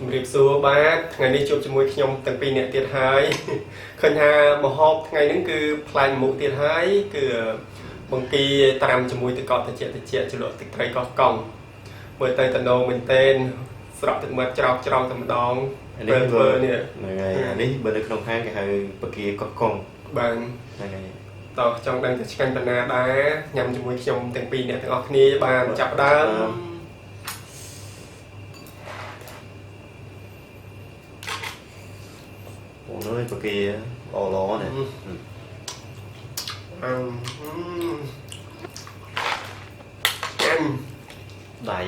ជំរាបសួរបាទថ្ងៃនេះជួបជាមួយខ្ញុំទាំងពីរអ្នកទៀតហើយឃើញថាមហោបថ្ងៃនេះគឺផ្លែមុខទៀតហើយគឺបង្គាត្រាំជាមួយទឹកកកត្រជាក់ជ្រលក់ទឹកត្រីកោះកុងមើលទៅតំណងមែនទែនស្រក់ទឹកមាត់ច្រោកតែម្ដងពេលធ្វើនេះហ្នឹងហើយអានេះបើនៅក្នុងហាងគេហៅបង្គាកោះកុងបានហ្នឹងហើយតោះចង់ដឹងថាឆ្ងាញ់ប៉ុណ្ណាដែរញ៉ាំជាមួយខ្ញុំទាំងពីរអ្នកទាំងអស់គ្នាបានចាប់ដើមអូនបង្គាល្អណាស់ដៃ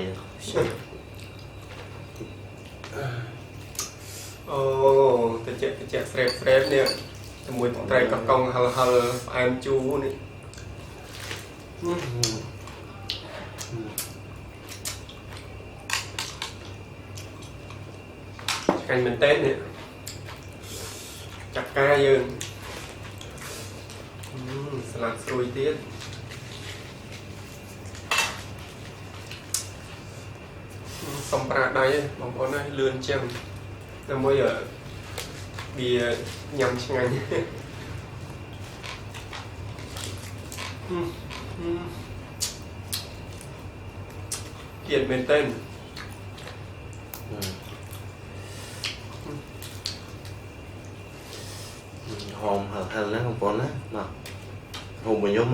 អូត្រជាក់ស្រេបនេះជាមួយទឹកត្រីកោះកុងហឹលផ្អែមជូរនេះឆ្ងាញ់មែនទែននេះចាប់ការយើងស្លាប់ស្រួយទៀតសំប្រាដៃបងប្អូនណាលឿនចឹងតែមួយវាញ៉ាំឆ្ងាញ់ទៀតមែនទែនហមហឹលណាបងប្អូនណាមកហូបមួយខ្ញុំ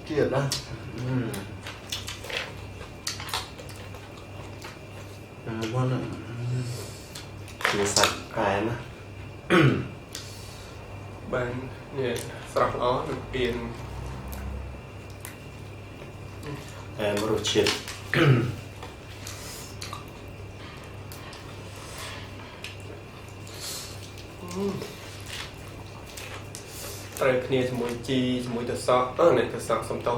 ទៀតណាមកណាមានសាច់ផ្អែមណាបាននេះស្រស់ល្អនឹងពៀនរសជាតិត្រូវគ្នាជាមួយជីជាមួយទឹកសក់នេះទឹកសក់សំតោ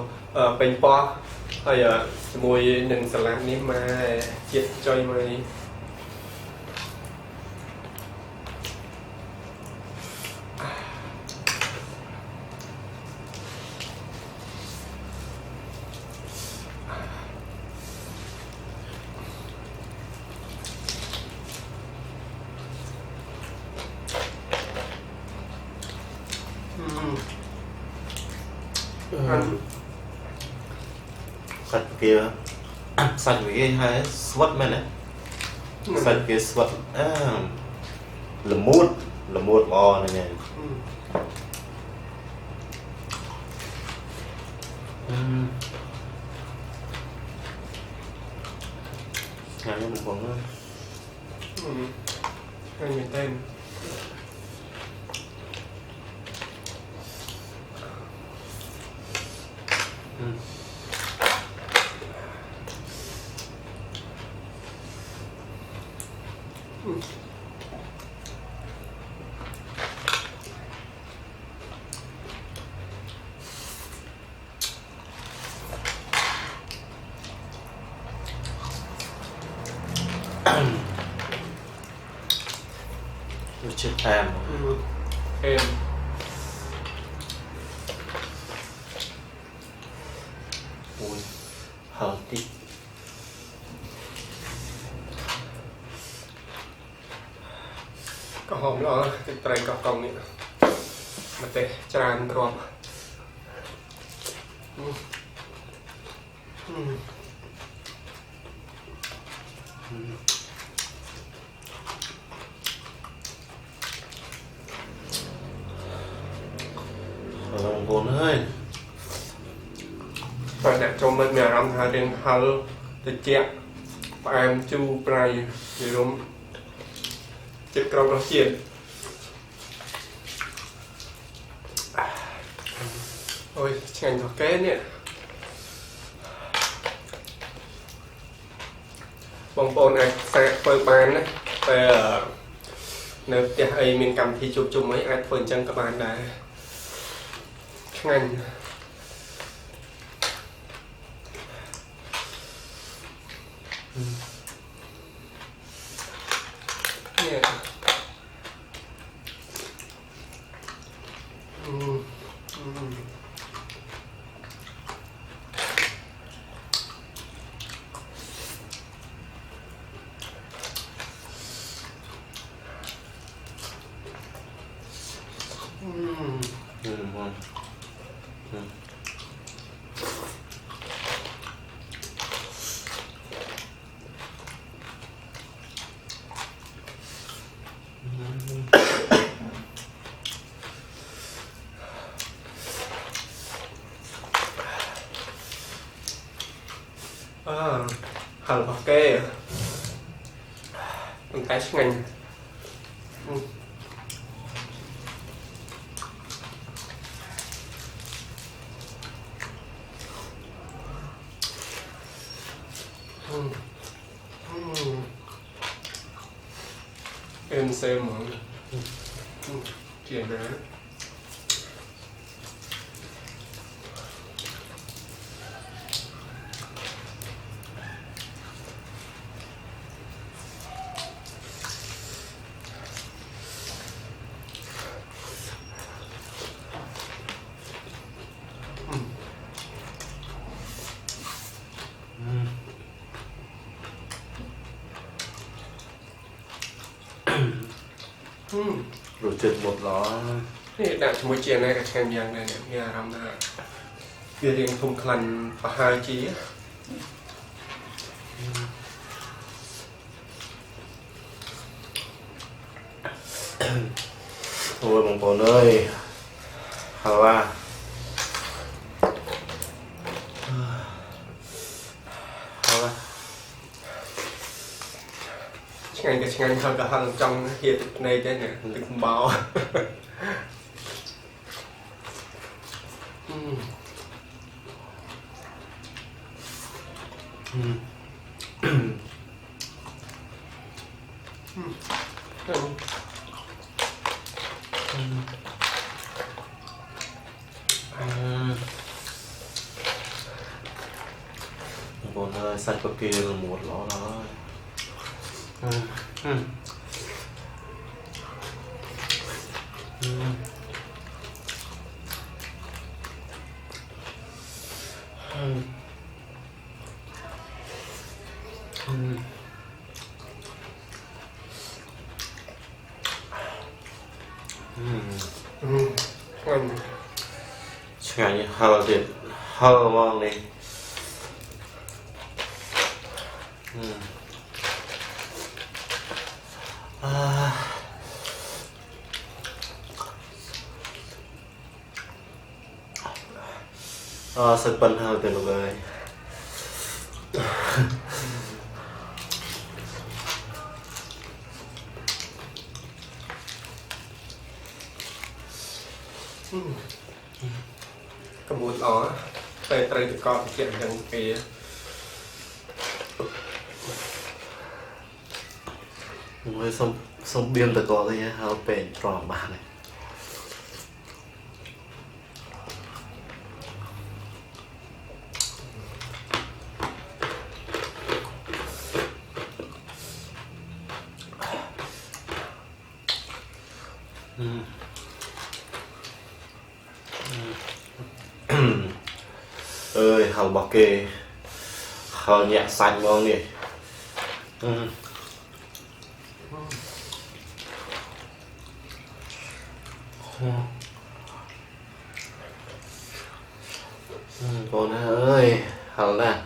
ពេញប៉ោះហើយជាមួយនឹងសាឡាត់នេះមកជាតិចុយមកសាច់វាហើយស្វិតមែនណាសាច់វាស្វិតល្មួតល្អហ្នឹងហើយឆ្ងាញ់ណាស់បងប្អូនឆ្ងាញ់មែនទែនរសជាតិតាមអេមអូយហឹលតិចក៏ហមល្អទឹកត្រីកោះកុងនេះមកទេច្រើនគ្រាប់បងប្អូនហើយតែអ្នកចូលមើលមានអារម្មណ៍ថារៀងហឹលត្រជាក់ផ្អែមជូរប្រៃនិយមចិត្តក្រមរសជាតិអូយឆ្ងាញ់ថោះគេនេះបងប្អូនអាចសាកធ្វើបានណាតែនៅផ្ទះអីមានកម្មវិធីជួបជុំអីអាចធ្វើអញ្ចឹងក៏បានដែរឆ្ងាញ់ hẳn ok mình thấy ngành em xem mà chuyện đấy rồi trượt một lóนี่ดัชมวยเจียนในกับแชมป์ยังเลยเนี่ยมีอารมณ์นะเรียงทุ่มคลันปะหายจี thôi bằng bồn ơi hào à ឆ្ងាញ់ក៏ឆ្ងាញ់ហើយក៏ហឹងចង់ហៀទឹកភ្នែកដែរเนี่ยទឹកបោbồn ơi sạch có kia là một ló đó Ngày hờ thì hờ mong đi sân bần hơn từ mọi ngườiกระบุนอ๋อเตยเตยตะกอนเขียนกันปีngười xong biên tự có thôi nhé hao bền tròn ba này ơi hầu bọc kê hầu nhẹ xanh ngon nè con ơi hầu nè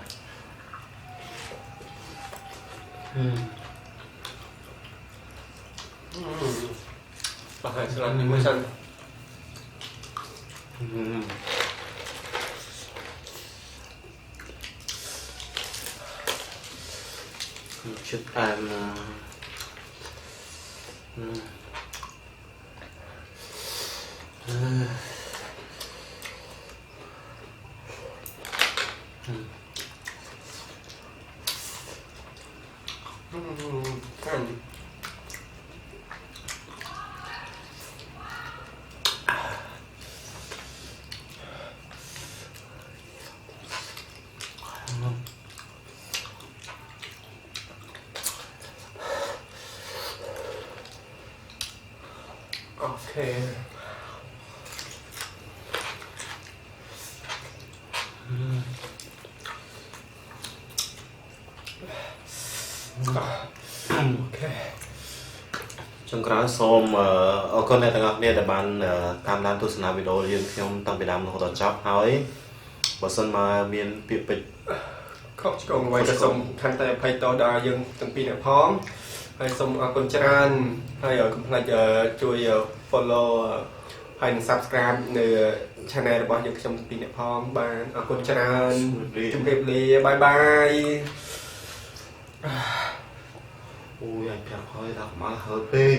bà hãy sẽ làm những mối sân chút ăn ចុងក្រោយសូមអរគុណអ្នកទាំងអស់គ្នាដែលបានតាមដានទស្សនាវីដេអូយើងខ្ញុំតាំងពីដើមរហូតដល់ចប់ហើយបើសិនមកមានពាក្យពេចន៍ ខកឆ្កងអ្វីក៏សូមខាងតែអភ័យទោសដល់យើងទាំងពីរអ្នកផងហើយសូមអរគុណច្រើនហើយកុំភ្លេចជួយ follow ហើយនិង subscribe នៅ channel របស់យើងខ្ញុំទាំងពីរអ្នកផងបាទអរគុណច្រើនជម្រាបលាបាយបាយអូយអញប្រាប់ហើយដល់មកហើយពេក